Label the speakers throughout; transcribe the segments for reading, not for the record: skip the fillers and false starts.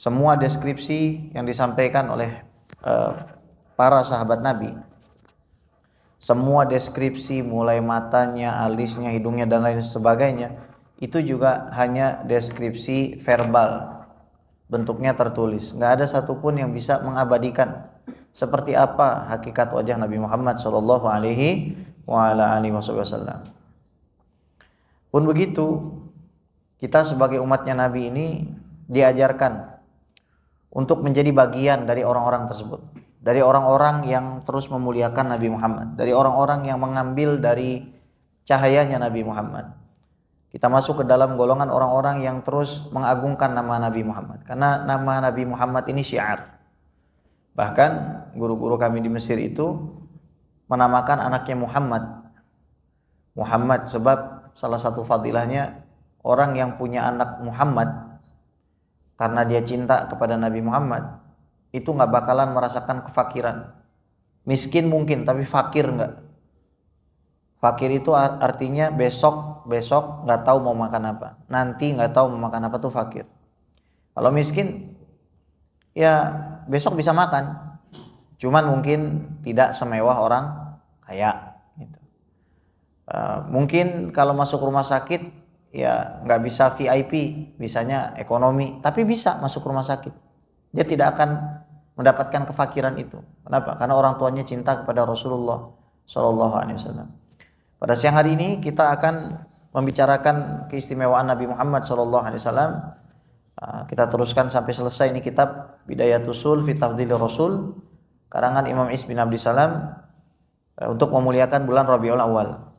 Speaker 1: Semua deskripsi yang disampaikan oleh para sahabat Nabi, semua deskripsi mulai matanya, alisnya, hidungnya dan lain sebagainya, itu juga hanya deskripsi verbal, bentuknya tertulis. Nggak ada satupun yang bisa mengabadikan seperti apa hakikat wajah Nabi Muhammad Shallallahu Alaihi Wasallam. Pun begitu, kita sebagai umatnya Nabi ini diajarkan untuk menjadi bagian dari orang-orang tersebut, dari orang-orang yang terus memuliakan Nabi Muhammad, dari orang-orang yang mengambil dari cahayanya Nabi Muhammad. Kita masuk ke dalam golongan orang-orang yang terus mengagungkan nama Nabi Muhammad, karena nama Nabi Muhammad ini syiar. Bahkan guru-guru kami di Mesir itu menamakan anaknya Muhammad sebab salah satu fadilahnya orang yang punya anak Muhammad karena dia cinta kepada Nabi Muhammad itu nggak bakalan merasakan kefakiran. Miskin mungkin tapi fakir nggak. Fakir itu artinya besok nggak tahu mau makan apa, nanti nggak tahu mau makan apa tuh fakir. Kalau miskin ya besok bisa makan, cuman mungkin tidak semewah orang kaya gitu. Mungkin kalau masuk rumah sakit ya nggak bisa VIP, bisanya ekonomi, tapi bisa masuk rumah sakit. Dia tidak akan mendapatkan kefakiran itu. Kenapa? Karena orang tuanya cinta kepada Rasulullah Shallallahu Alaihi Wasallam. Pada siang hari ini kita akan membicarakan keistimewaan Nabi Muhammad Shallallahu Alaihi Wasallam. Kita teruskan sampai selesai ini kitab Bidayatul Usul fi Tafdhilir Rasul karangan Imam Is bin Abdis Salam untuk memuliakan bulan Rabiul Awal.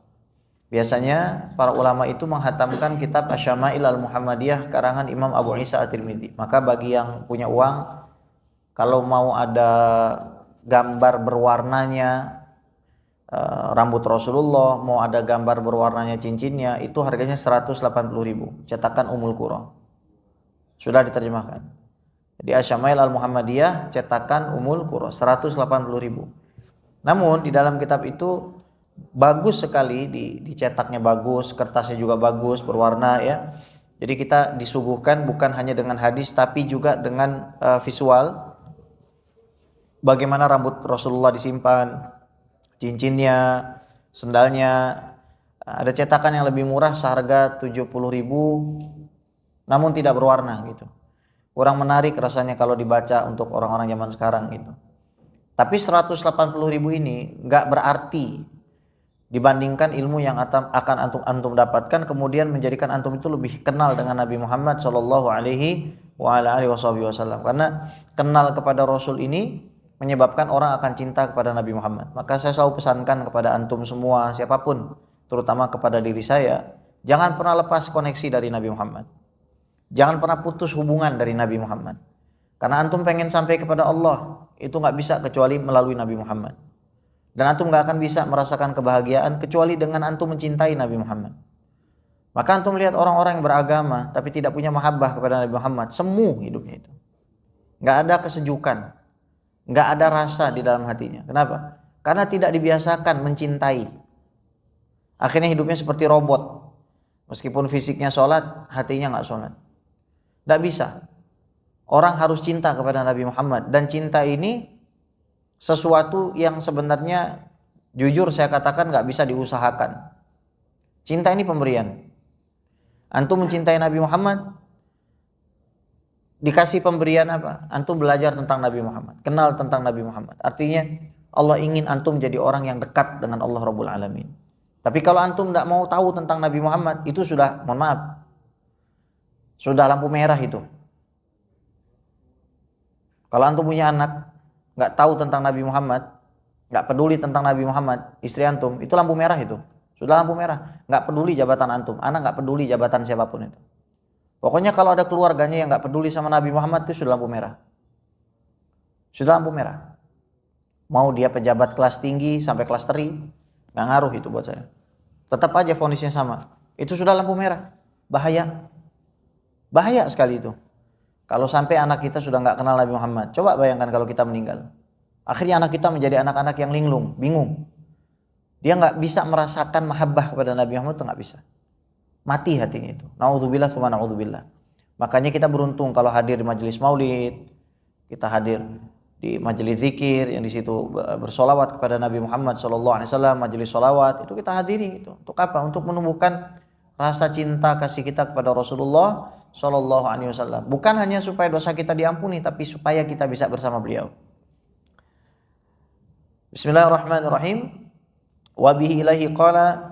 Speaker 1: Biasanya para ulama itu menghatamkan kitab Asy-Syama'il Al-Muhammadiyah karangan Imam Abu Isa At-Tirmidzi. Maka bagi yang punya uang, kalau mau ada gambar berwarnanya rambut Rasulullah, mau ada gambar berwarnanya cincinnya, itu harganya 180.000, cetakan Ummul Qura. Sudah diterjemahkan. Jadi Asy-Syama'il Al-Muhammadiyah cetakan Ummul Qura 180.000. Namun di dalam kitab itu bagus sekali, dicetaknya bagus, kertasnya juga bagus, berwarna ya. Jadi kita disuguhkan bukan hanya dengan hadis tapi juga dengan visual bagaimana rambut Rasulullah disimpan, cincinnya, sendalnya. Ada cetakan yang lebih murah seharga 70.000 namun tidak berwarna gitu. Kurang menarik rasanya kalau dibaca untuk orang-orang zaman sekarang gitu. Tapi 180.000 ini nggak berarti dibandingkan ilmu yang akan antum dapatkan, kemudian menjadikan antum itu lebih kenal dengan Nabi Muhammad Shallallahu Alaihi Wasallam. Karena kenal kepada Rasul ini menyebabkan orang akan cinta kepada Nabi Muhammad. Maka saya selalu pesankan kepada antum semua, siapapun, terutama kepada diri saya, jangan pernah lepas koneksi dari Nabi Muhammad. Jangan pernah putus hubungan dari Nabi Muhammad. Karena antum pengen sampai kepada Allah, itu nggak bisa kecuali melalui Nabi Muhammad. Dan antum gak akan bisa merasakan kebahagiaan kecuali dengan antum mencintai Nabi Muhammad. Maka antum lihat orang-orang yang beragama tapi tidak punya mahabbah kepada Nabi Muhammad, semu hidupnya itu. Gak ada kesejukan, gak ada rasa di dalam hatinya. Kenapa? Karena tidak dibiasakan mencintai. Akhirnya hidupnya seperti robot. Meskipun fisiknya sholat, hatinya gak sholat. Gak bisa. Orang harus cinta kepada Nabi Muhammad. Dan cinta ini sesuatu yang sebenarnya jujur saya katakan gak bisa diusahakan. Cinta ini pemberian. Antum mencintai Nabi Muhammad, dikasih pemberian apa? Antum belajar tentang Nabi Muhammad, kenal tentang Nabi Muhammad. Artinya Allah ingin antum jadi orang yang dekat dengan Allah Rabbul Alamin. Tapi kalau antum gak mau tahu tentang Nabi Muhammad, itu sudah, mohon maaf, sudah lampu merah itu. Kalau antum punya anak nggak tahu tentang Nabi Muhammad, nggak peduli tentang Nabi Muhammad, istri antum, itu lampu merah itu. Sudah lampu merah. Nggak peduli jabatan antum, anak nggak peduli jabatan siapapun itu. Pokoknya kalau ada keluarganya yang nggak peduli sama Nabi Muhammad, itu sudah lampu merah. Sudah lampu merah. Mau dia pejabat kelas tinggi sampai kelas teri, nggak ngaruh itu buat saya. Tetap aja vonisnya sama. Itu sudah lampu merah. Bahaya. Bahaya sekali itu. Kalau sampai anak kita sudah nggak kenal Nabi Muhammad, coba bayangkan kalau kita meninggal. Akhirnya anak kita menjadi anak-anak yang linglung, bingung. Dia nggak bisa merasakan mahabbah kepada Nabi Muhammad, itu nggak bisa. Mati hatinya itu. Naudzubillah tsumma naudzubillah. Makanya kita beruntung kalau hadir di majelis maulid, kita hadir di majelis zikir yang di situ bersolawat kepada Nabi Muhammad SAW, majelis solawat itu kita hadiri itu. Untuk apa? Untuk menumbuhkan rasa cinta kasih kita kepada Rasulullah SAW. Bukan hanya supaya dosa kita diampuni, tapi supaya kita bisa bersama beliau. Bismillahirrahmanirrahim. Wa bihi ilahi qala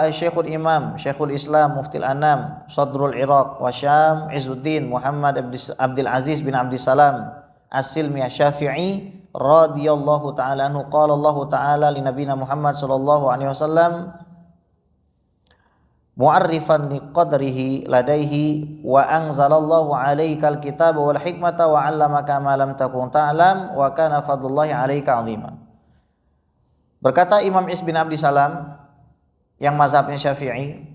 Speaker 1: Syekhul Imam, Syekhul Islam, Muftil Anam, Sadrul Iraq wa Syam, Izzuddin Muhammad Abdul Aziz bin Abdissalam As-Silmi Asy-Syafi'i radhiyallahu ta'ala anhu, qala Allah ta'ala li nabiyina Muhammad sallallahu alaihi wasallam mu'arrifan li qadrihi ladaihi wa anzalallahu 'alaikal kitaba wal hikmata wa 'allamaka ma lam takun ta'lam wa kana fadlullahi 'alaika 'azima. Berkata Imam Is bin Abdissalam yang mazhabnya Syafi'i,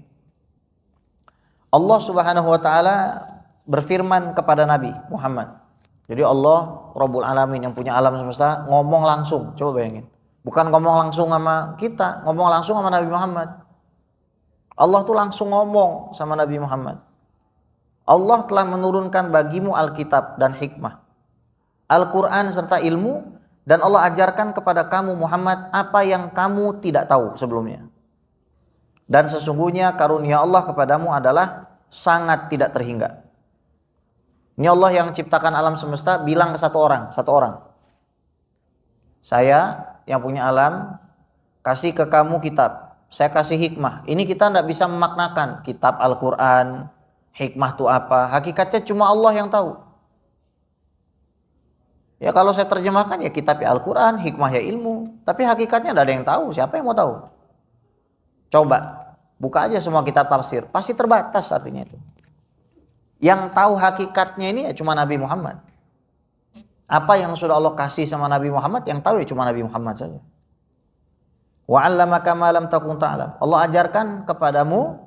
Speaker 1: Allah Subhanahu wa taala berfirman kepada Nabi Muhammad. Jadi Allah Rabbul Alamin yang punya alam semesta ngomong langsung. Coba bayangin. Bukan ngomong langsung sama kita, ngomong langsung sama Nabi Muhammad. Allah tuh langsung ngomong sama Nabi Muhammad. Allah telah menurunkan bagimu Alkitab dan hikmah, Al-Quran serta ilmu, dan Allah ajarkan kepada kamu Muhammad apa yang kamu tidak tahu sebelumnya. Dan sesungguhnya karunia Allah kepadamu adalah sangat tidak terhingga. Ini Allah yang ciptakan alam semesta bilang ke satu orang. Saya yang punya alam kasih ke kamu kitab, saya kasih hikmah. Ini kita tidak bisa memaknakan kitab Al-Quran, hikmah itu apa. Hakikatnya cuma Allah yang tahu. Ya kalau saya terjemahkan ya kitab ya Al-Quran, hikmah ya ilmu. Tapi hakikatnya tidak ada yang tahu. Siapa yang mau tahu? Coba buka aja semua kitab tafsir, pasti terbatas artinya itu. Yang tahu hakikatnya ini ya cuma Nabi Muhammad. Apa yang sudah Allah kasih sama Nabi Muhammad, yang tahu ya cuma Nabi Muhammad saja. Wa 'allamaka ma lam takun ta'lam. Allah ajarkan kepadamu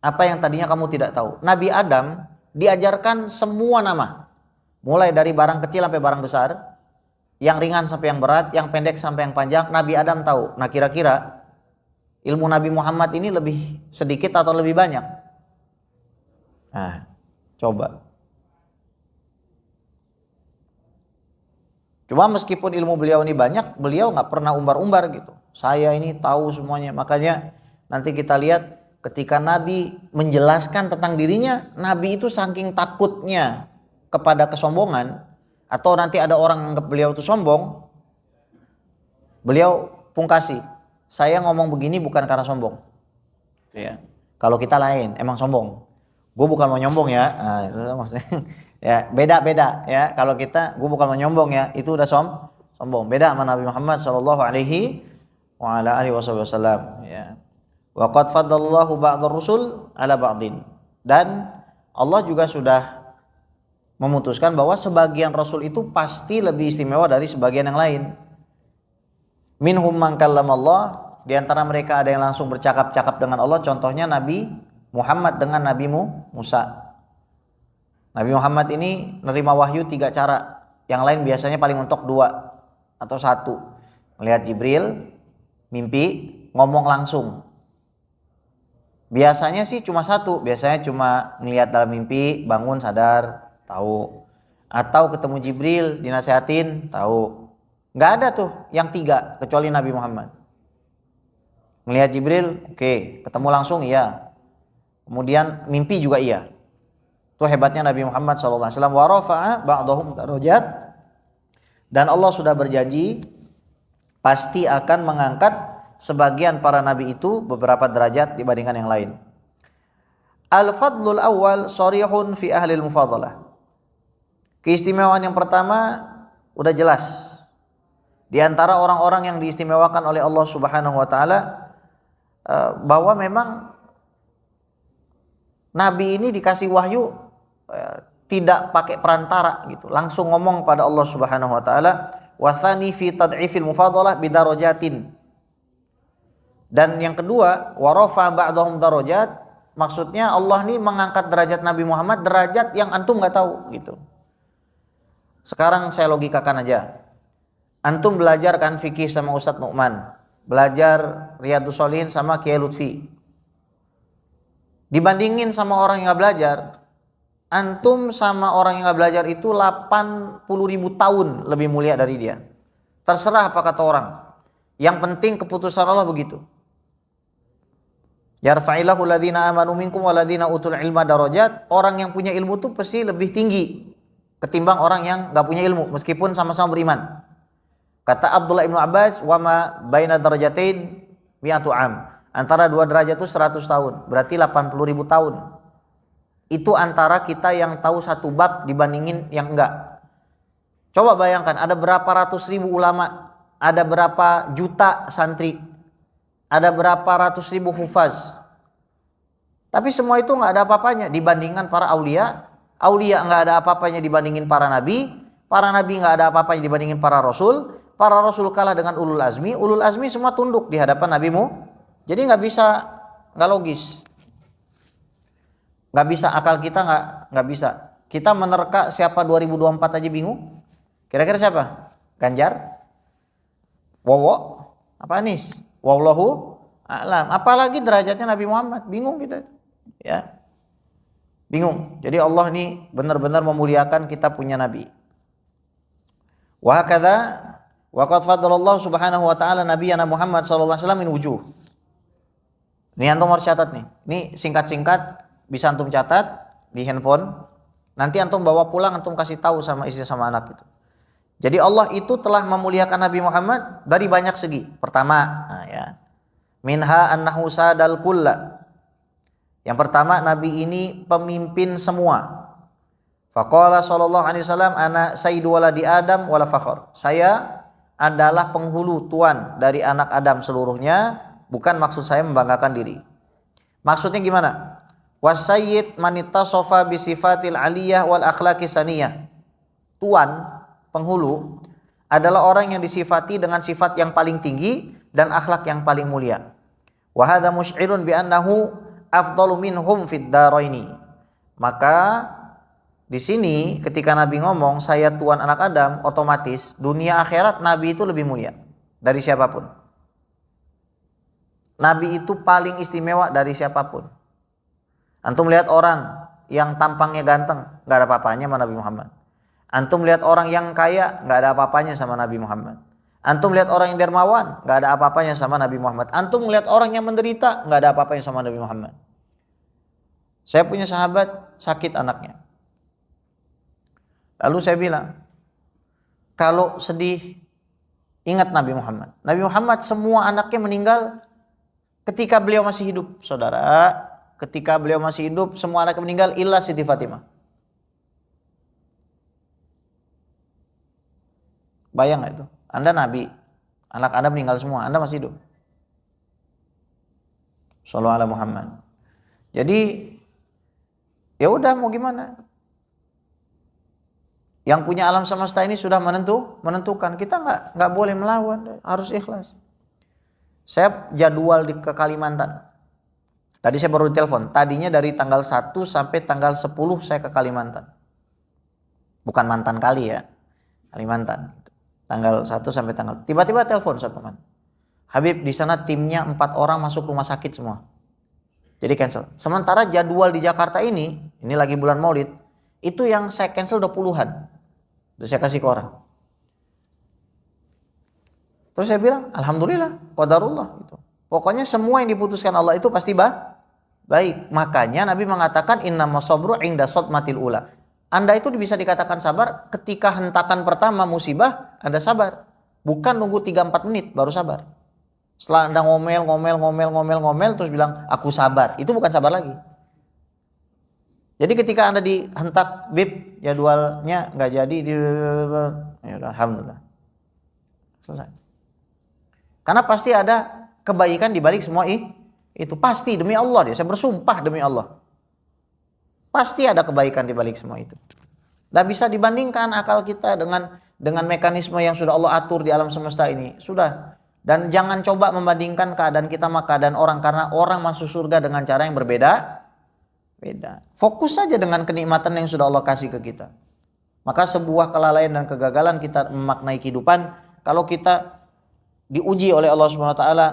Speaker 1: apa yang tadinya kamu tidak tahu. Nabi Adam diajarkan semua nama. Mulai dari barang kecil sampai barang besar, yang ringan sampai yang berat, yang pendek sampai yang panjang, Nabi Adam tahu. Nah, kira-kira ilmu Nabi Muhammad ini lebih sedikit atau lebih banyak? Nah, coba. Cuma meskipun ilmu beliau ini banyak, beliau nggak pernah umbar-umbar gitu. Saya ini tahu semuanya. Makanya nanti kita lihat ketika Nabi menjelaskan tentang dirinya, Nabi itu saking takutnya kepada kesombongan, atau nanti ada orang menganggap beliau itu sombong, beliau pungkasi. Saya ngomong begini bukan karena sombong. Ya. Kalau kita lain, emang sombong. Gue bukan mau nyombong ya. Nah, itu maksudnya ya beda-beda ya. Kalau kita, gue bukan mau nyombong ya, itu udah sombong. Beda sama Nabi Muhammad sallallahu alaihi wasallam. Ya. Wa qad faddallahu ba'dar rusul ala ba'din. Dan Allah juga sudah memutuskan bahwa sebagian rasul itu pasti lebih istimewa dari sebagian yang lain. Minhum man kallamallah, di antara mereka ada yang langsung bercakap-cakap dengan Allah. Contohnya Nabi Muhammad dengan Nabi Musa. Nabi Muhammad ini menerima wahyu 3 cara. Yang lain biasanya paling mentok 2 atau 1. Melihat Jibril, mimpi, ngomong langsung. Biasanya sih cuma 1. Biasanya cuma ngelihat dalam mimpi, bangun sadar, tahu. Atau ketemu Jibril, dinasihatin, tahu. Nggak ada tuh yang 3 kecuali Nabi Muhammad. Melihat Jibril, oke. Ketemu langsung, iya. Kemudian mimpi juga iya. Itu hebatnya Nabi Muhammad SAW. Wa rafa'a ba'dahum darajat. Dan Allah sudah berjanji pasti akan mengangkat sebagian para nabi itu beberapa derajat dibandingkan yang lain. Al-fadlul awal sharihun fi ahlil mufadalah. Keistimewaan yang pertama udah jelas. Di antara orang-orang yang diistimewakan oleh Allah Subhanahu wa taala, bahwa memang Nabi ini dikasih wahyu tidak pakai perantara gitu, langsung ngomong pada Allah Subhanahu wa taala. Wasani fi tad'ifil mufadalah bidarajatin. Dan yang kedua, wa rafa ba'dahum darajat, maksudnya Allah ini mengangkat derajat Nabi Muhammad, derajat yang antum enggak tahu gitu. Sekarang saya logikakan aja. Antum belajar kan fikih sama Ustadz Nu'man, belajar Riyadhus Shalihin sama Kiai Lutfi. Dibandingin sama orang yang enggak belajar, antum sama orang yang nggak belajar itu 80.000 tahun lebih mulia dari dia. Terserah apa kata orang. Yang penting keputusan Allah begitu. Yarfa'illahu alladhina amanu minkum walladhina utul ilma darajat. Orang yang punya ilmu itu pasti lebih tinggi ketimbang orang yang nggak punya ilmu meskipun sama-sama beriman. Kata Abdullah ibnu Abbas, wa ma baina darajatain mi'atu am. Antara dua derajat itu 100 tahun, berarti 80.000 tahun. Itu antara kita yang tahu satu bab dibandingin yang enggak. Coba bayangkan, ada berapa ratus ribu ulama, ada berapa juta santri, ada berapa ratus ribu hufaz. Tapi semua itu enggak ada apa-apanya dibandingkan para aulia. Aulia enggak ada apa-apanya dibandingin para nabi enggak ada apa-apanya dibandingin para rasul kalah dengan ulul azmi semua tunduk di hadapan nabimu. Jadi nggak bisa, nggak logis, nggak bisa, akal kita nggak bisa. Kita menerka siapa 2024 aja bingung. Kira-kira siapa? Ganjar, Wowo, apa Anies, wallahu a'lam. Apalagi derajatnya Nabi Muhammad, bingung kita, ya, bingung. Jadi Allah ini benar-benar memuliakan kita punya Nabi. Wa hakadha wa qad faddalallahu subhanahu wa ta'ala nabiyyana Muhammad sallallahu alaihi wasallam min wujuh. Ini antum harus catat nih. Ini singkat-singkat bisa antum catat di handphone. Nanti antum bawa pulang, antum kasih tahu sama istri sama anak itu. Jadi Allah itu telah memuliakan Nabi Muhammad dari banyak segi. Pertama, ya. Minha annahu sadal kulla. Yang pertama, Nabi ini pemimpin semua. Faqala sallallahu alaihi wasallam ana sayyidu waladi Adam wala fakhr. Saya adalah penghulu tuan dari anak Adam seluruhnya. Bukan maksud saya membanggakan diri. Maksudnya gimana? Wasayyid manitasofa bisifatil aliyah wal akhlaqi saniyah. Tuan, penghulu adalah orang yang disifati dengan sifat yang paling tinggi dan akhlak yang paling mulia. Wa hadza musy'irun bi annahu afdalu minhum fid daraini. Maka di sini ketika Nabi ngomong saya tuan anak Adam, otomatis dunia akhirat Nabi itu lebih mulia dari siapapun. Nabi itu paling istimewa dari siapapun. Antum lihat orang yang tampangnya ganteng, gak ada apa-apanya sama Nabi Muhammad. Antum lihat orang yang kaya, gak ada apa-apanya sama Nabi Muhammad. Antum lihat orang yang dermawan, gak ada apa-apanya sama Nabi Muhammad. Antum lihat orang yang menderita, gak ada apa-apanya sama Nabi Muhammad. Saya punya sahabat sakit anaknya. Lalu saya bilang, kalau sedih, ingat Nabi Muhammad. Nabi Muhammad semua anaknya meninggal ketika beliau masih hidup, saudara. Ketika beliau masih hidup, semua anak meninggal illa Siti Fatimah. Bayang gak itu? Anda Nabi, anak Anda meninggal semua, Anda masih hidup. Sallallahu alaihi Muhammad. Jadi, ya udah mau gimana? Yang punya alam semesta ini sudah menentukan. Kita nggak boleh melawan, harus ikhlas. Saya jadwal ke Kalimantan. Tadi saya baru telepon. Tadinya dari tanggal 1 sampai tanggal 10 saya ke Kalimantan. Bukan mantan kali ya. Kalimantan. Tanggal 1 sampai tanggal. Tiba-tiba telepon satu teman. Habib, di sana timnya 4 orang masuk rumah sakit semua. Jadi cancel. Sementara jadwal di Jakarta ini lagi bulan Maulid, itu yang saya cancel 20-an. Udah saya kasih ke orang. Terus saya bilang, alhamdulillah, qadarullah gitu. Pokoknya semua yang diputuskan Allah itu pasti baik. Makanya Nabi mengatakan innamas sabru 'inda sadmatil ula. Anda itu bisa dikatakan sabar ketika hentakan pertama musibah, Anda sabar. Bukan nunggu 3-4 menit baru sabar. Setelah Anda ngomel terus bilang aku sabar, itu bukan sabar lagi. Jadi ketika Anda dihentak bib, jadwalnya nggak jadi, ya udah, alhamdulillah, selesai. Karena pasti ada kebaikan di balik semua itu pasti, demi Allah, saya bersumpah demi Allah, pasti ada kebaikan di balik semua itu. Nggak bisa dibandingkan akal kita dengan mekanisme yang sudah Allah atur di alam semesta ini, sudah. Dan jangan coba membandingkan keadaan kita sama keadaan orang, karena orang masuk surga dengan cara yang berbeda. Fokus saja dengan kenikmatan yang sudah Allah kasih ke kita. Maka sebuah kelalaian dan kegagalan kita memaknai kehidupan kalau kita diuji oleh Allah Subhanahu wa taala,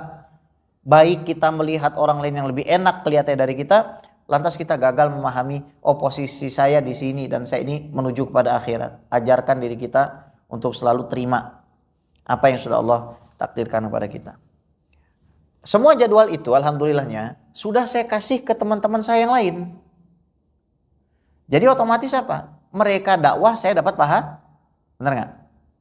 Speaker 1: baik kita melihat orang lain yang lebih enak kelihatannya dari kita, lantas kita gagal memahami posisi saya di sini dan saya ini menuju kepada akhirat. Ajarkan diri kita untuk selalu terima apa yang sudah Allah takdirkan kepada kita. Semua jadwal itu alhamdulillahnya sudah saya kasih ke teman-teman saya yang lain. Jadi otomatis apa? Mereka dakwah, saya dapat paha. Benar nggak?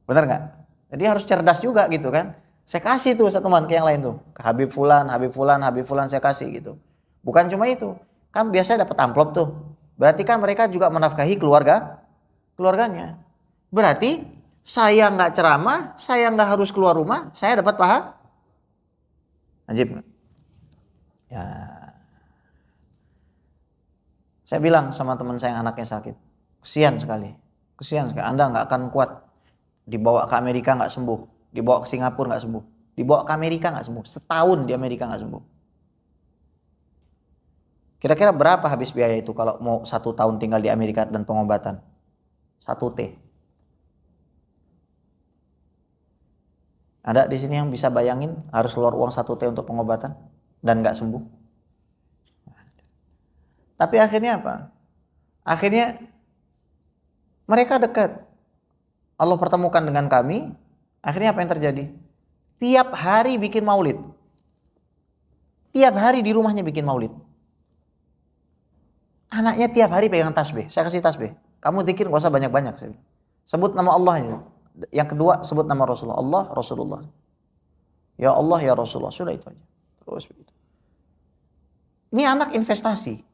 Speaker 1: Benar nggak? Jadi harus cerdas juga gitu kan. Saya kasih tuh satu teman ke yang lain tuh. Ke Habib Fulan, Habib Fulan, Habib Fulan saya kasih gitu. Bukan cuma itu. Kan biasanya dapat amplop tuh. Berarti kan mereka juga menafkahi keluarganya. Berarti saya nggak ceramah, saya nggak harus keluar rumah, saya dapat paha. Ajib. Ya. Saya bilang sama teman saya yang anaknya sakit. Kesian sekali. Anda nggak akan kuat. Dibawa ke Amerika nggak sembuh. Dibawa ke Singapura nggak sembuh. Dibawa ke Amerika nggak sembuh. Setahun di Amerika nggak sembuh. Kira-kira berapa habis biaya itu kalau mau 1 tahun tinggal di Amerika dan pengobatan? 1 T. Ada di sini yang bisa bayangin harus keluar uang 1 T untuk pengobatan dan nggak sembuh? Tapi akhirnya apa? Akhirnya mereka dekat. Allah pertemukan dengan kami. Akhirnya apa yang terjadi? Tiap hari bikin maulid. Tiap hari di rumahnya bikin maulid. Anaknya tiap hari pegang tasbih. Saya kasih tasbih. Kamu zikir gak usah banyak-banyak. Sebut nama Allah aja. Yang kedua sebut nama Rasulullah. Allah, Rasulullah. Ya Allah, ya Rasulullah. Sudah itu aja. Terus begitu. Ini anak investasi.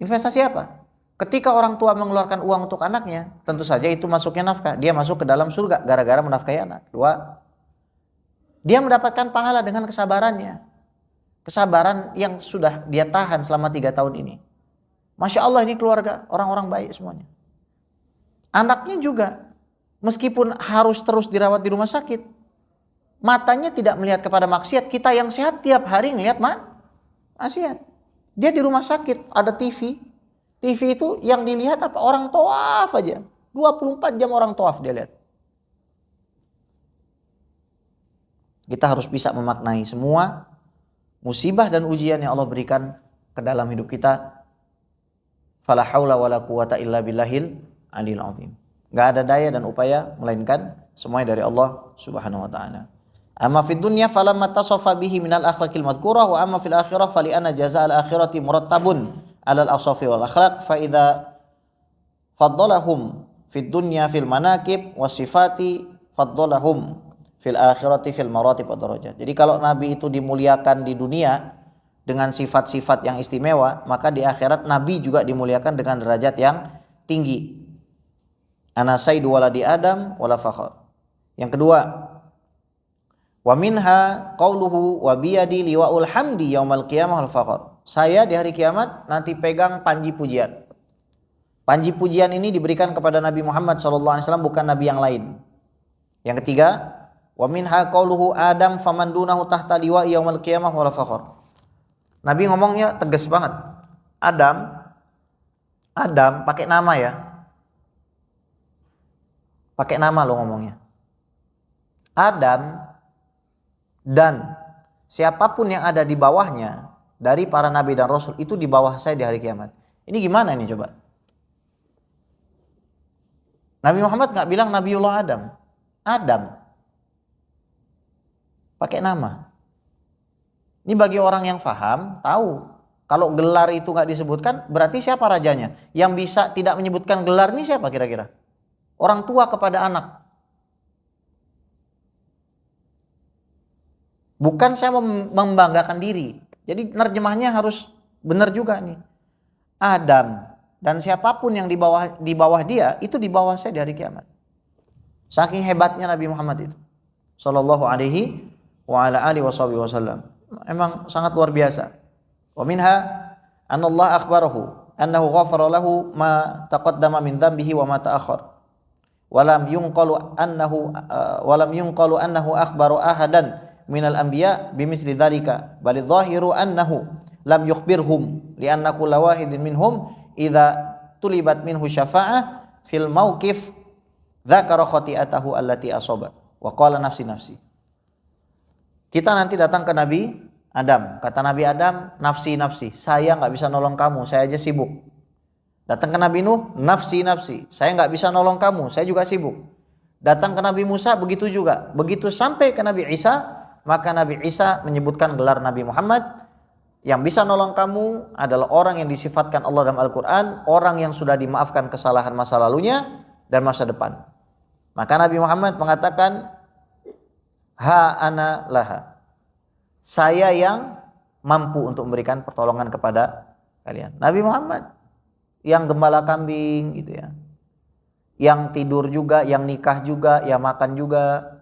Speaker 1: Investasi apa? Ketika orang tua mengeluarkan uang untuk anaknya, tentu saja itu masuknya nafkah. Dia masuk ke dalam surga gara-gara menafkahi anak. 2, dia mendapatkan pahala dengan kesabarannya. Kesabaran yang sudah dia tahan selama 3 tahun ini. Masya Allah, ini keluarga orang-orang baik semuanya. Anaknya juga, meskipun harus terus dirawat di rumah sakit, matanya tidak melihat kepada maksiat. Kita yang sehat tiap hari ngelihat maksiat. Dia di rumah sakit, ada TV. TV itu yang dilihat apa? Orang tawaf aja. 24 jam orang tawaf dia lihat. Kita harus bisa memaknai semua musibah dan ujian yang Allah berikan ke dalam hidup kita. Fala haula wala quwata illa billahil aliyil azim. Enggak ada daya dan upaya melainkan semuanya dari Allah Subhanahu wa taala. Amma fid dunya falamma tasafa bihi minal akhlaqil madhkurah wa amma fil akhirah fali anna jazaa'al akhirati murattabun 'alal awsafi wal akhlaq fa idza faddalahum fid dunya fil manaqib was sifati faddalahum fil akhirati fil maratib wad darajat. Jadi kalau nabi itu dimuliakan di dunia dengan sifat-sifat yang istimewa, maka di akhirat nabi juga dimuliakan dengan derajat yang tinggi. Ana sayyidu waladi Adam wala fakhr. Yang kedua, wa minha qauluhu wa biyadi liwa'ul hamdi yaumal qiyamah wal fakhr. Saya di hari kiamat nanti pegang panji pujian. Panji pujian ini diberikan kepada Nabi Muhammad SAW, bukan nabi yang lain. Yang ketiga, wa minha qauluhu Adam faman dunahu tahta liwa'i yaumal qiyamah wal fakhr. Nabi ngomongnya tegas banget. Adam pakai nama ya. Pakai nama lo ngomongnya. Adam dan siapapun yang ada di bawahnya dari para nabi dan rasul itu di bawah saya di hari kiamat. Ini gimana ini coba? Nabi Muhammad nggak bilang Nabiullah Adam. Adam. Pakai nama. Ini bagi orang yang paham, tahu. Kalau gelar itu nggak disebutkan, berarti siapa rajanya? Yang bisa tidak menyebutkan gelar ini siapa kira-kira? Orang tua kepada anak. Bukan saya membanggakan diri. Jadi nerjemahnya harus benar juga nih. Adam dan siapapun yang di bawah dia itu di bawah saya di hari kiamat. Saking hebatnya Nabi Muhammad itu. Sallallahu alaihi wa ala alihi wasallam. Emang sangat luar biasa. Wa minha anna Allah akhbarahu annahu ghafara lahu ma taqaddama min dhanbihi wa ma ta'akhkhar. Walam yunqalu annahu akhbaru ahadan minal anbiya bimithli dzalika bal adh-dhahiru annahu lam yukhbirhum li'annahu lawahidin minhum idza tulibat minhu syafa'ah fil mauqif dzakara khati'atahu allati asaba wa qala nafsi. Kita nanti datang ke Nabi Adam, kata Nabi Adam, nafsi nafsi, saya nggak bisa nolong kamu, saya aja sibuk. Datang ke Nabi Nuh, nafsi nafsi, saya nggak bisa nolong kamu, saya juga sibuk. Datang ke Nabi Musa, begitu juga. Begitu sampai ke Nabi Isa, maka Nabi Isa menyebutkan gelar Nabi Muhammad. Yang bisa nolong kamu adalah orang yang disifatkan Allah dalam Al-Quran, orang yang sudah dimaafkan kesalahan masa lalunya dan masa depan. Maka Nabi Muhammad mengatakan, ha ana laha, saya yang mampu untuk memberikan pertolongan kepada kalian. Nabi Muhammad yang gembala kambing gitu ya, yang tidur juga, yang nikah juga, yang makan juga,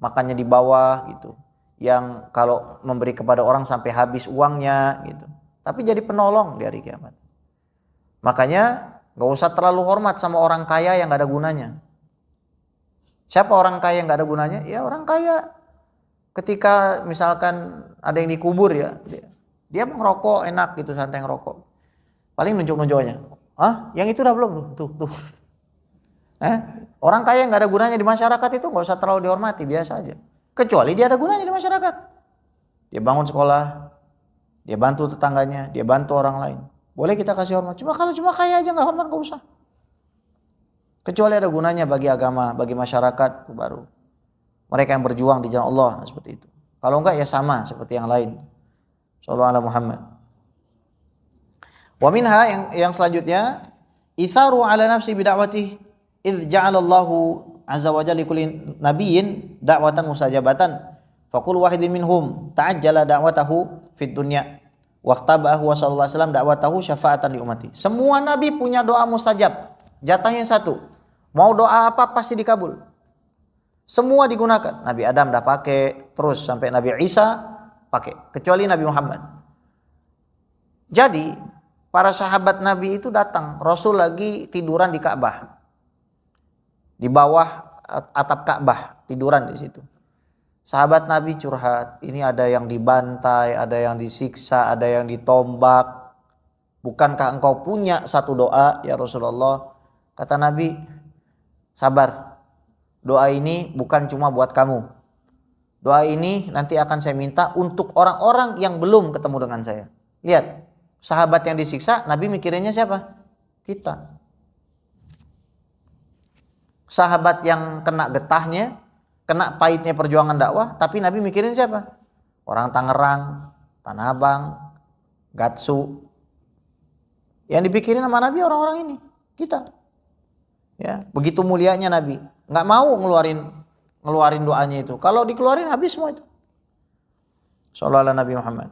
Speaker 1: makannya di bawah gitu, yang kalau memberi kepada orang sampai habis uangnya gitu, tapi jadi penolong di hari kiamat. Makanya gak usah terlalu hormat sama orang kaya yang gak ada gunanya. Siapa orang kaya yang gak ada gunanya? Ya orang kaya ketika misalkan ada yang dikubur ya, dia ngerokok enak gitu, santai ngerokok. Paling nunjuk-nunjuknya, yang itu udah belum tuh. Orang kaya yang gak ada gunanya di masyarakat itu gak usah terlalu dihormati, biasa aja. Kecuali dia ada gunanya di masyarakat. Dia bangun sekolah, dia bantu tetangganya, dia bantu orang lain. Boleh kita kasih hormat. Cuma kalau cuma kaya aja gak hormat, gak usah. Kecuali ada gunanya bagi agama, bagi masyarakat, baru mereka yang berjuang di jalan Allah, seperti itu. Kalau enggak ya sama seperti yang lain. Sallallahu alaihi Muhammad. Wa minha, yang selanjutnya, itharu ala nafsi bid'awatih idz ja'alallahu azza wa jalla likulli nabiyyin da'watan mustajabatan faqul wahidin minhum ta'ajjala da'watahu fid dunya waqtabahu wa sallallahu alaihi wasallam da'watahu syafa'atan li ummati. Semua nabi punya doa mustajab, jatahnya satu. Mau doa apa pasti dikabul. Semua digunakan. Nabi Adam dah pakai, terus sampai Nabi Isa pakai, kecuali Nabi Muhammad. Jadi para sahabat Nabi itu datang, Rasul lagi tiduran di Ka'bah, di bawah atap Ka'bah, tiduran di situ. Sahabat Nabi curhat, ini ada yang dibantai, ada yang disiksa, ada yang ditombak. Bukankah engkau punya satu doa ya Rasulullah? Kata Nabi, sabar. Doa ini bukan cuma buat kamu. Doa ini nanti akan saya minta untuk orang-orang yang belum ketemu dengan saya. Lihat, sahabat yang disiksa, Nabi mikirinnya siapa? Kita. Sahabat yang kena getahnya, kena pahitnya perjuangan dakwah, tapi Nabi mikirin siapa? Orang Tangerang, Tanah Abang, Gatsu. Yang dipikirin sama Nabi orang-orang ini, kita. Ya, begitu mulianya Nabi, nggak mau ngeluarin doanya itu. Kalau dikeluarin habis semua itu. Sallallahu alaihi Nabi Muhammad.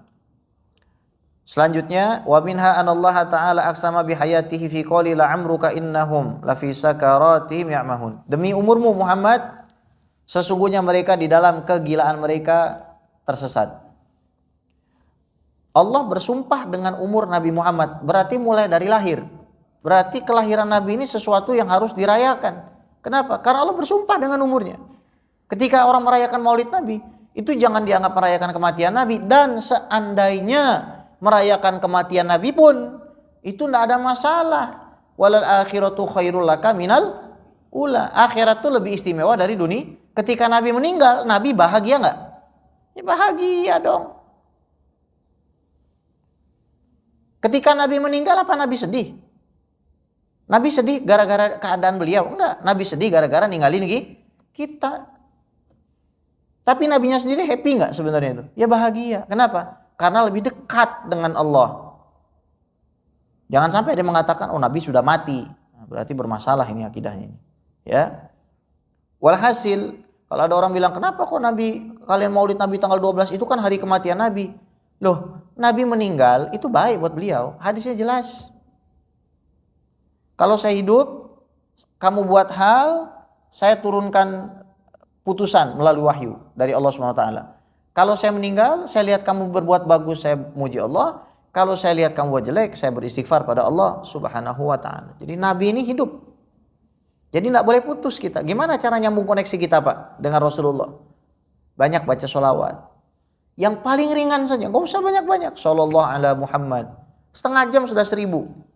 Speaker 1: Selanjutnya, wa minha anallaha ta'ala aqsama bihayatihi fi qouli la'amruka innahum lafi sakaratihim ya'mahun. Demi umurmu Muhammad, sesungguhnya mereka di dalam kegilaan mereka tersesat. Allah bersumpah dengan umur Nabi Muhammad, berarti mulai dari lahir. Berarti kelahiran Nabi ini sesuatu yang harus dirayakan. Kenapa? Karena Allah bersumpah dengan umurnya. Ketika orang merayakan Maulid Nabi, itu jangan dianggap merayakan kematian Nabi. Dan seandainya merayakan kematian Nabi pun, itu tidak ada masalah. Walal akhiratu khairul laka minal ula. Akhirat itu lebih istimewa dari dunia. Ketika Nabi meninggal, Nabi bahagia nggak? Ya bahagia dong. Ketika Nabi meninggal, apa Nabi sedih? Nabi sedih gara-gara keadaan beliau? Enggak. Nabi sedih gara-gara ninggalin kita. Tapi nabinya sendiri happy enggak sebenarnya itu? Ya bahagia. Kenapa? Karena lebih dekat dengan Allah. Jangan sampai dia mengatakan, oh Nabi sudah mati. Nah, berarti bermasalah ini akidahnya ini. Ya. Walhasil, kalau ada orang bilang, kenapa kok Nabi, kalian maulid Nabi tanggal 12 itu kan hari kematian Nabi. Loh, Nabi meninggal itu baik buat beliau. Hadisnya jelas. Kalau saya hidup, kamu buat hal, saya turunkan putusan melalui wahyu dari Allah SWT. Kalau saya meninggal, saya lihat kamu berbuat bagus, saya muji Allah. Kalau saya lihat kamu buat jelek, saya beristighfar pada Allah Subhanahu wa ta'ala. Jadi Nabi ini hidup. Jadi tidak boleh putus kita. Gimana cara nyambung koneksi kita Pak dengan Rasulullah? Banyak baca sholawat. Yang paling ringan saja, gak usah banyak-banyak. Sallallahu ala Muhammad. Setengah jam sudah 1000.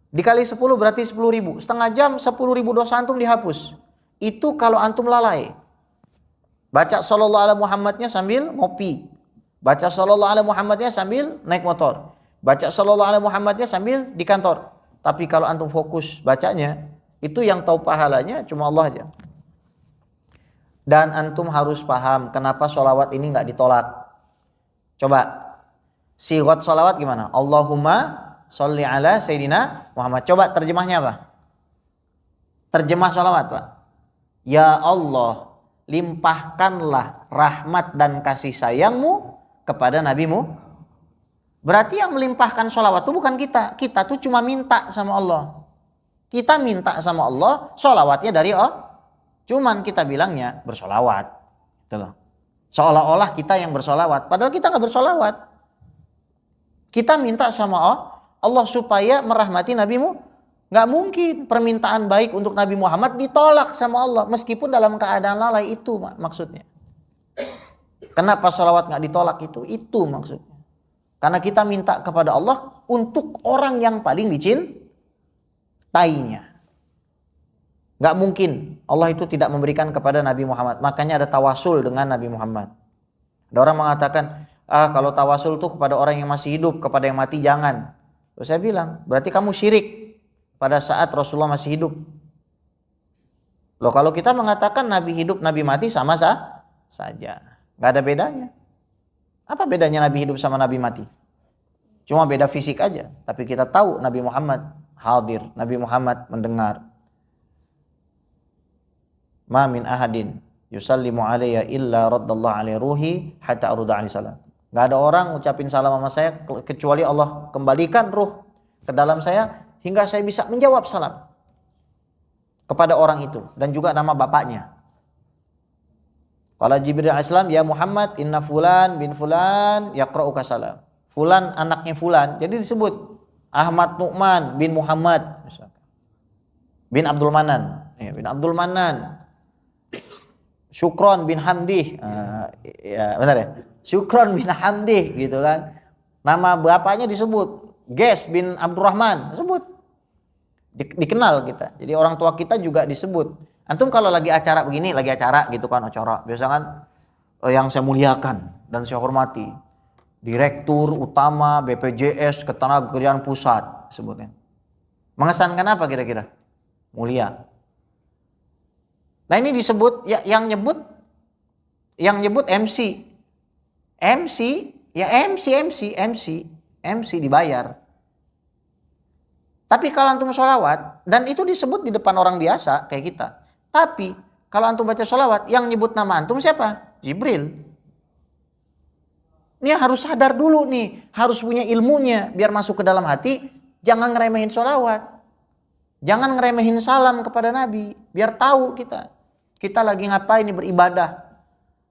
Speaker 1: Dikali 10 berarti 10.000. Setengah jam 10.000 dosa antum dihapus. Itu kalau antum lalai. Baca sallallahu ala Muhammadnya sambil ngopi. Baca sallallahu alaihi Muhammadnya sambil naik motor. Baca sallallahu alaihi Muhammadnya sambil di kantor. Tapi kalau antum fokus bacanya, itu yang tahu pahalanya cuma Allah aja. Dan antum harus paham kenapa sholawat ini nggak ditolak. Coba, sigot sholawat gimana? Allahumma sholli ala Sayyidina Muhammad. Coba terjemahnya apa? Terjemah sholawat, Pak. Ya Allah, limpahkanlah rahmat dan kasih sayangmu kepada nabimu. Berarti yang melimpahkan sholawat itu bukan kita. Kita tuh cuma minta sama Allah. Kita minta sama Allah, sholawatnya dari Allah. Cuman kita bilangnya bersolawat. Gitu loh. Seolah-olah kita yang bersolawat. Padahal kita gak bersolawat. Kita minta sama Allah supaya merahmati nabimu. Gak mungkin permintaan baik untuk Nabi Muhammad ditolak sama Allah. Meskipun dalam keadaan lalai, itu maksudnya. Kenapa sholawat gak ditolak itu maksudnya. Karena kita minta kepada Allah untuk orang yang paling dicintainya. Gak mungkin Allah itu tidak memberikan kepada Nabi Muhammad. Makanya ada tawasul dengan Nabi Muhammad. Ada orang mengatakan, kalau tawasul tuh kepada orang yang masih hidup, kepada yang mati jangan. Terus saya bilang, berarti kamu syirik pada saat Rasulullah masih hidup. Loh, kalau kita mengatakan Nabi hidup, Nabi mati sama saja. Gak ada bedanya. Apa bedanya Nabi hidup sama Nabi mati? Cuma beda fisik aja. Tapi kita tahu Nabi Muhammad hadir, Nabi Muhammad mendengar. Ma min ahadin yusallimu alayya illa raddallahu alaihi ruhi hatta arudda alaihi salam. Gak ada orang ucapin salam sama saya kecuali Allah kembalikan ruh ke dalam saya hingga saya bisa menjawab salam kepada orang itu dan juga nama bapaknya. Qala Jibril alaihissalam, ya Muhammad inna fulan bin fulan yaqra'uka salam. Fulan anaknya fulan. Jadi disebut Ahmad Nu'man bin Muhammad bin Abdul Manan. Bin Abdul Manan. Syukron bin Hamdih, ya benar ya, Syukron bin Hamdih gitu kan. Nama bapaknya disebut, Ges bin Abdurrahman disebut, dikenal kita. Jadi orang tua kita juga disebut. Antum kalau lagi acara begini, lagi acara gitu kan, acara biasa kan, yang saya muliakan dan saya hormati, Direktur Utama BPJS Ketenagakerjaan Pusat sebutnya. Mengesankan apa kira-kira? Mulia. Nah ini disebut ya, yang nyebut MC. MC dibayar. Tapi kalau antum sholawat, dan itu disebut di depan orang biasa kayak kita. Tapi kalau antum baca sholawat, yang nyebut nama antum siapa? Jibril. Ini harus sadar dulu nih, harus punya ilmunya biar masuk ke dalam hati. Jangan ngeremehin sholawat, jangan ngeremehin salam kepada Nabi. Biar tahu kita lagi ngapain nih, beribadah.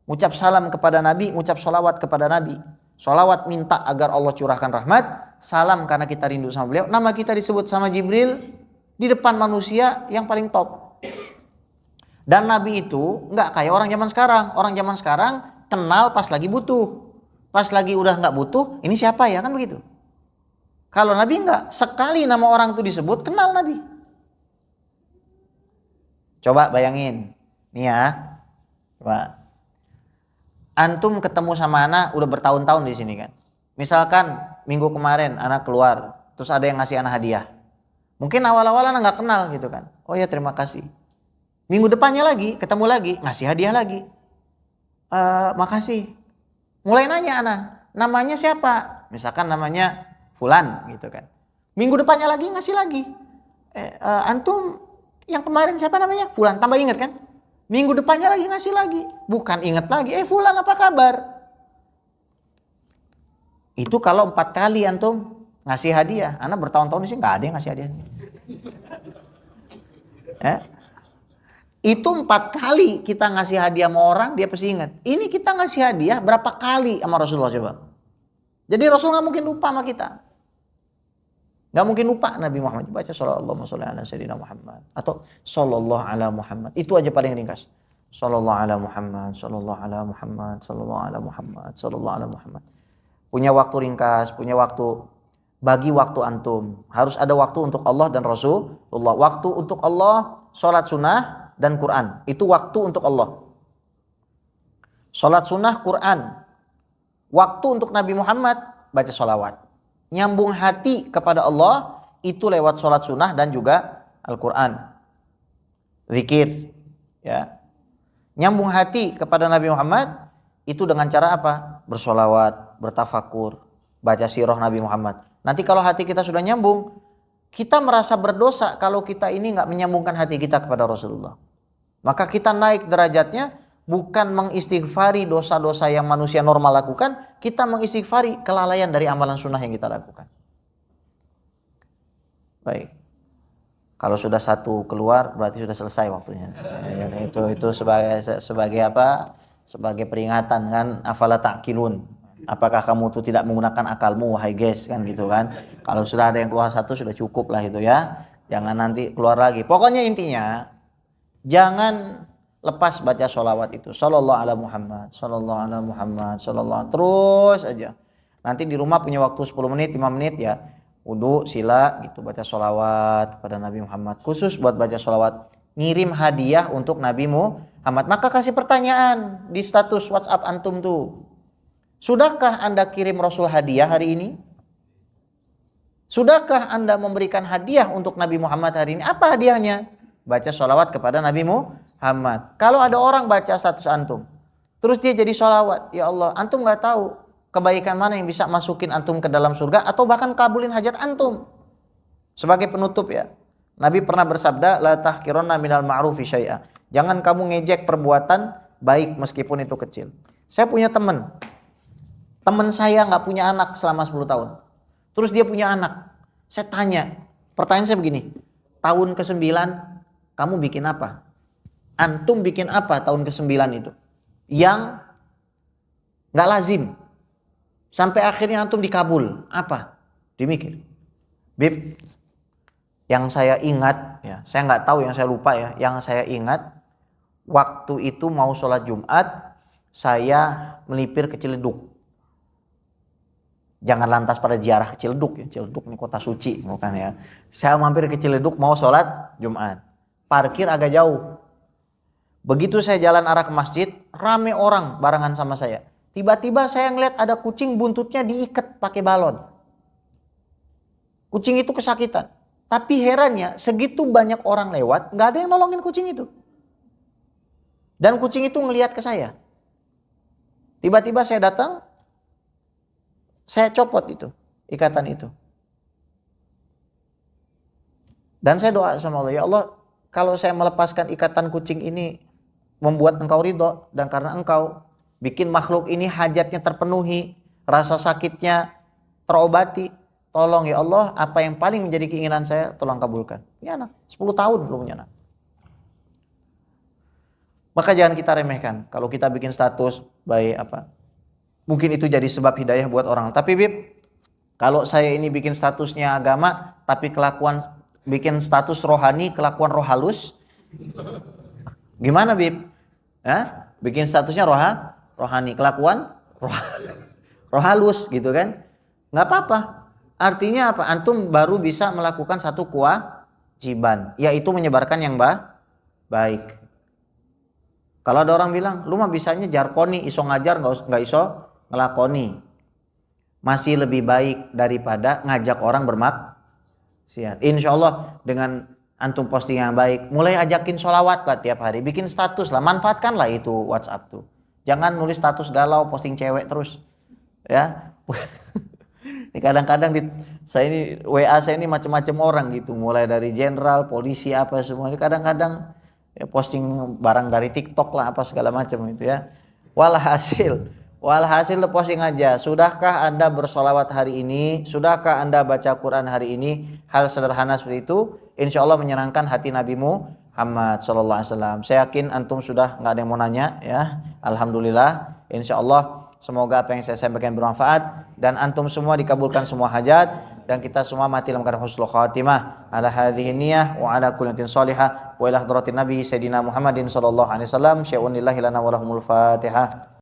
Speaker 1: Ngucap salam kepada Nabi, ngucap sholawat kepada Nabi. Sholawat minta agar Allah curahkan rahmat, salam karena kita rindu sama beliau. Nama kita disebut sama Jibril di depan manusia yang paling top. Dan Nabi itu nggak kayak orang zaman sekarang. Orang zaman sekarang kenal pas lagi butuh. Pas lagi udah nggak butuh, ini siapa ya, kan begitu. Kalau Nabi nggak, sekali nama orang itu disebut, kenal Nabi. Coba bayangin. Nih ya, coba. Antum ketemu sama anak udah bertahun-tahun di sini kan. Misalkan minggu kemarin anak keluar, terus ada yang ngasih anak hadiah. Mungkin awal-awal anak nggak kenal gitu kan. Oh ya terima kasih. Minggu depannya lagi, ketemu lagi, ngasih hadiah lagi. Makasih. Mulai nanya anak, namanya siapa? Misalkan namanya Fulan gitu kan. Minggu depannya lagi ngasih lagi. Antum yang kemarin siapa namanya? Fulan, tambah ingat kan? Minggu depannya lagi ngasih lagi. Bukan ingat lagi, Fulan apa kabar? Itu kalau 4 kali antum ngasih hadiah. Anak bertahun-tahun di sini nggak ada yang ngasih hadiah. Itu 4 kali kita ngasih hadiah sama orang, dia pasti ingat. Ini kita ngasih hadiah berapa kali sama Rasulullah coba. Jadi Rasul nggak mungkin lupa sama kita. Nggak mungkin lupa Nabi Muhammad. Baca sallallahu ala sayyidina Muhammad atau sallallahu ala Muhammad. Itu aja paling ringkas. Sallallahu ala Muhammad, sallallahu ala Muhammad, sallallahu ala Muhammad, sallallahu ala Muhammad. Punya waktu ringkas, punya waktu, bagi waktu antum. Harus ada waktu untuk Allah dan Rasulullah. Waktu untuk Allah, sholat sunnah dan Quran. Itu waktu untuk Allah. Sholat sunnah, Quran. Waktu untuk Nabi Muhammad baca sholawat. Nyambung hati kepada Allah itu lewat sholat sunnah dan juga Al-Quran. Zikir. Ya. Nyambung hati kepada Nabi Muhammad itu dengan cara apa? Bersholawat, bertafakur, baca sirah Nabi Muhammad. Nanti kalau hati kita sudah nyambung, kita merasa berdosa kalau kita ini nggak menyambungkan hati kita kepada Rasulullah. Maka kita naik derajatnya bukan mengistighfari dosa-dosa yang manusia normal lakukan, kita mengistighfari kelalaian dari amalan sunnah yang kita lakukan. Baik. Kalau sudah satu keluar berarti sudah selesai waktunya. Ya, itu sebagai apa? Sebagai peringatan kan, afala ta'qilun. Apakah kamu tuh tidak menggunakan akalmu wahai guys kan gitu kan. Kalau sudah ada yang keluar satu sudah cukup lah itu ya. Jangan nanti keluar lagi. Pokoknya intinya jangan lepas baca sholawat itu. Sallallahu ala Muhammad, sallallahu ala Muhammad, sallallahu terus aja. Nanti di rumah punya waktu 10 menit, 5 menit ya. Wudu, sila gitu, baca sholawat kepada Nabi Muhammad. Khusus buat baca sholawat. Ngirim hadiah untuk Nabi Muhammad. Maka kasih pertanyaan di status WhatsApp antum tuh. Sudahkah Anda kirim Rasul hadiah hari ini? Sudahkah Anda memberikan hadiah untuk Nabi Muhammad hari ini? Apa hadiahnya? Baca sholawat kepada Nabi Muhammad. Kalau ada orang baca status antum, terus dia jadi sholawat. Ya Allah, antum gak tahu kebaikan mana yang bisa masukin antum ke dalam surga atau bahkan kabulin hajat antum. Sebagai penutup ya, Nabi pernah bersabda, la tahqironna minal ma'rufi syai'a. Jangan kamu ngejek perbuatan baik meskipun itu kecil. Saya punya teman saya nggak punya anak selama 10 tahun. Terus dia punya anak. Saya tanya, pertanyaan saya begini, tahun ke-9 kamu bikin apa? Antum bikin apa tahun ke-9 itu? Yang nggak lazim. Sampai akhirnya antum dikabul. Apa? Dimikir. Bib, yang saya ingat, ya, saya nggak tahu, yang saya lupa ya. Yang saya ingat, waktu itu mau sholat Jumat, saya melipir ke Ciledug. Jangan lantas pada ziarah ke Ciledug ya. Ciledug ini kota suci, bukan ya. Saya mampir ke Ciledug mau sholat Jumat. Parkir agak jauh. Begitu saya jalan arah ke masjid, rame orang barengan sama saya. Tiba-tiba saya ngeliat ada kucing buntutnya diikat pakai balon. Kucing itu kesakitan. Tapi herannya segitu banyak orang lewat, nggak ada yang nolongin kucing itu. Dan kucing itu ngeliat ke saya. Tiba-tiba saya datang, saya copot itu, ikatan itu. Dan saya doa sama Allah, ya Allah, kalau saya melepaskan ikatan kucing ini membuat engkau ridho, dan karena engkau bikin makhluk ini hajatnya terpenuhi, rasa sakitnya terobati, tolong ya Allah, apa yang paling menjadi keinginan saya, tolong kabulkan. Ini anak, 10 tahun belum punya anak. Maka jangan kita remehkan, kalau kita bikin status baik apa, mungkin itu jadi sebab hidayah buat orang. Tapi Bib, kalau saya ini bikin statusnya agama, tapi kelakuan bikin status rohani, kelakuan roh halus, gimana Bib? Hah? Bikin statusnya rohani, kelakuan roh halus gitu kan? Nggak apa-apa. Artinya apa? Antum baru bisa melakukan satu kewajiban, yaitu menyebarkan yang baik. Kalau ada orang bilang, lu mah bisanya jarkoni, iso ngajar nggak iso ngelakoni, masih lebih baik daripada ngajak orang bermaksiat. Insya Allah dengan antum posting yang baik, mulai ajakin sholawat lah tiap hari, bikin status lah, manfaatkanlah itu WhatsApp tuh. Jangan nulis status galau, posting cewek terus, ya. Ini kadang-kadang saya ini WA saya ini macam-macam orang gitu, mulai dari jenderal, polisi apa semua. Ini kadang-kadang ya, posting barang dari TikTok lah apa segala macam itu ya. Walhasil lo posting aja. Sudahkah Anda bersolawat hari ini? Sudahkah Anda baca Quran hari ini? Hal sederhana seperti itu, insya Allah menyenangkan hati Nabi Muhammad Sallallahu Alaihi Wasallam. Saya yakin antum sudah nggak ada yang mau nanya ya. Alhamdulillah. Insya Allah semoga apa yang saya sampaikan bermanfaat dan antum semua dikabulkan semua hajat dan kita semua mati dalam keadaan husnul khatimah. Ala hadhihi niyyah wa ala kulli niyatin shalihah wa ila hadratin nabi sayyidina Muhammadin sallallahu alaihi wasallam. Syai'un lillahi lana wa lahumul Fatihah.